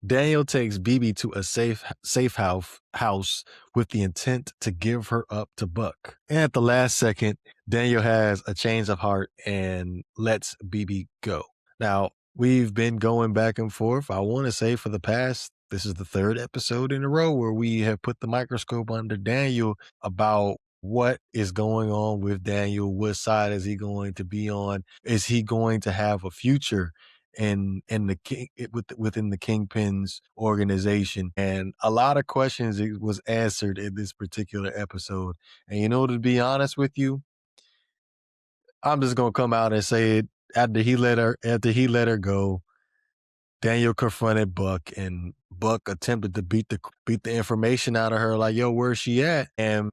Daniel takes BB to a safe house with the intent to give her up to Buck. And at the last second, Daniel has a change of heart and lets BB go. Now, we've been going back and forth. I want to say this is the third episode in a row where we have put the microscope under Daniel about what is going on with Daniel. What side is he going to be on? Is he going to have a future in the within the Kingpin's organization? And a lot of questions it was answered in this particular episode. And to be honest with you, I'm just gonna come out and say it. After he let her go, Daniel confronted Buck, and Buck attempted to beat the information out of her, like, yo, where's she at? And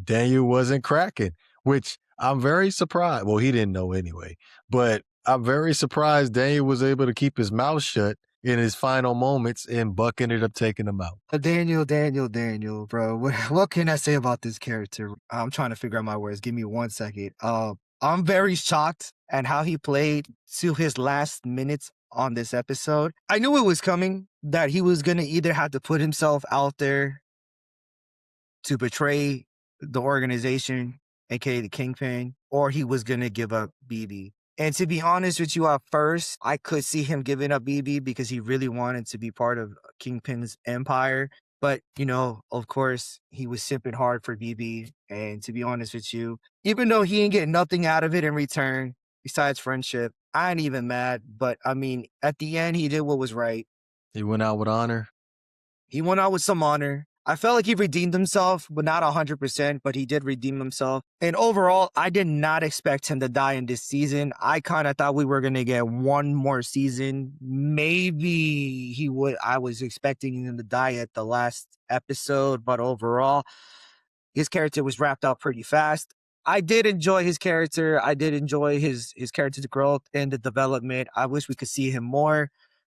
Daniel wasn't cracking, which I'm very surprised. Well, he didn't know anyway, but I'm very surprised Daniel was able to keep his mouth shut in his final moments, and Buck ended up taking him out. Daniel, bro. What can I say about this character? I'm trying to figure out my words. Give me 1 second. I'm very shocked at how he played to his last minutes on this episode. I knew it was coming, that he was going to either have to put himself out there to betray the organization, aka the Kingpin, or he was going to give up BB. And to be honest with you, at first, I could see him giving up BB because he really wanted to be part of Kingpin's empire. But, of course, he was simping hard for BB. And to be honest with you, even though he ain't getting nothing out of it in return, besides friendship, I ain't even mad. But, I mean, at the end, he did what was right. He went out with honor. He went out with some honor. I felt like he redeemed himself, but not 100%, but he did redeem himself. And overall, I did not expect him to die in this season. I kind of thought we were going to get one more season. Maybe he would. I was expecting him to die at the last episode, but overall, his character was wrapped up pretty fast. I did enjoy his character. I did enjoy his character's growth and the development. I wish we could see him more.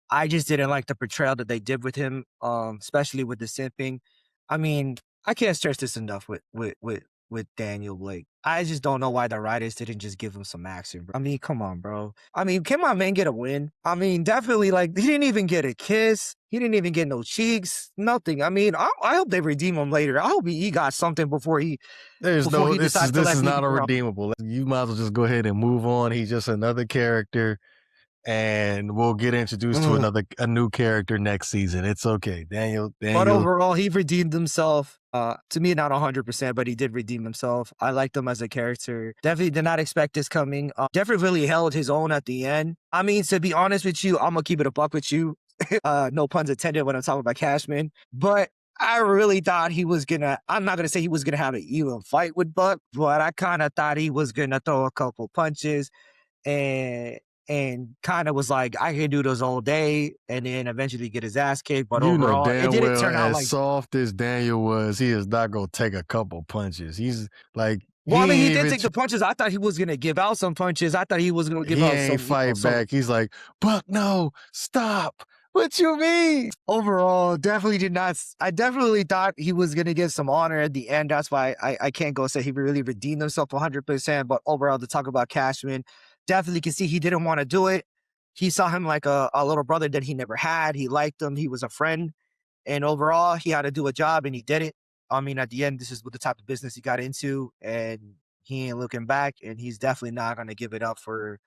I just didn't like the portrayal that they did with him, especially with the simping. I mean, I can't stress this enough with Daniel Blake. I just don't know why the writers didn't just give him some action, bro. I mean, come on, bro. I mean, can my man get a win? I mean, definitely, like, he didn't even get a kiss. He didn't even get no cheeks, nothing. I mean, I hope they redeem him later. I hope he got something before he. This is not a redeemable. You might as well just go ahead and move on. He's just another character. And we'll get introduced to a new character next season. It's okay. Daniel. But overall, he redeemed himself. To me, not 100%, but he did redeem himself. I liked him as a character. Definitely did not expect this coming. Definitely really held his own at the end. I mean, to be honest with you, I'm going to keep it a buck with you. No puns intended when I'm talking about Cashman. But I really thought he was going to, I'm not going to say he was going to have an even fight with Buck, but I kind of thought he was going to throw a couple punches and kind of was like, I can do this all day, and then eventually get his ass kicked. But overall, it didn't turn out like... As soft as Daniel was, he is not going to take a couple punches. He's like... Well, I mean, he did take the punches. I thought he was going to give out some punches. I thought he was going to give out some... He ain't fight back. He's like, Buck, no, stop. What you mean? Overall, definitely did not... I definitely thought he was going to get some honor at the end. That's why I can't go say he really redeemed himself 100%. But overall, to talk about Cashman... Definitely can see he didn't want to do it. He saw him like a little brother that he never had. He liked him. He was a friend. And overall, he had to do a job, and he did it. I mean, at the end, this is what the type of business he got into, and he ain't looking back, and he's definitely not going to give it up for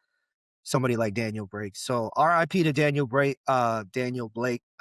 somebody like Daniel Blake. So RIP to Daniel Blake. I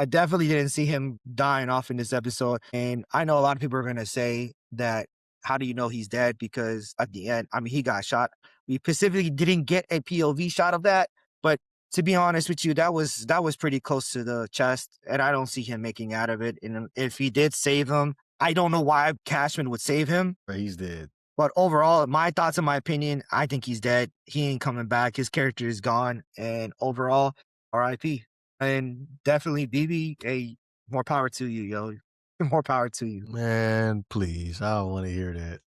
definitely didn't see him dying off in this episode. And I know a lot of people are going to say that, how do you know he's dead? Because at the end, I mean, he got shot. We specifically didn't get a POV shot of that, but to be honest with you, that was pretty close to the chest, and I don't see him making out of it. And if he did save him, I don't know why Cashman would save him. He's dead. But overall, my thoughts and my opinion, I think he's dead. He ain't coming back. His character is gone, and overall, RIP. And definitely, BB, more power to you, yo. More power to you. Man, please, I don't want to hear that.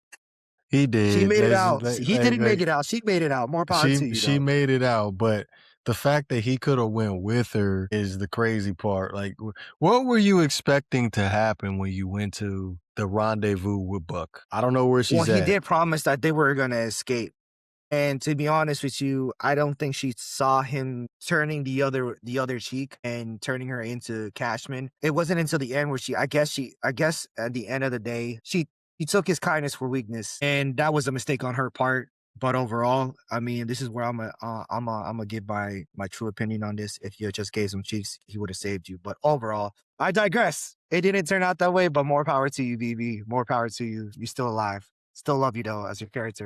He did. She made it out. He didn't make it out. She made it out. More power to you. She made it out, but the fact that he could have went with her is the crazy part. Like, what were you expecting to happen when you went to the rendezvous with Buck? I don't know where she's at. Well, he did promise that they were going to escape. And to be honest with you, I don't think she saw him turning the other cheek and turning her into Cashman. It wasn't until the end where I guess at the end of the day, she took his kindness for weakness, and that was a mistake on her part. But overall, I mean, this is where I'm gonna give my true opinion on this. If you just gave some cheeks, he would have saved you. But overall, I digress. It didn't turn out that way, but more power to you, BB. More power to you. You're still alive. Still love you though as your character.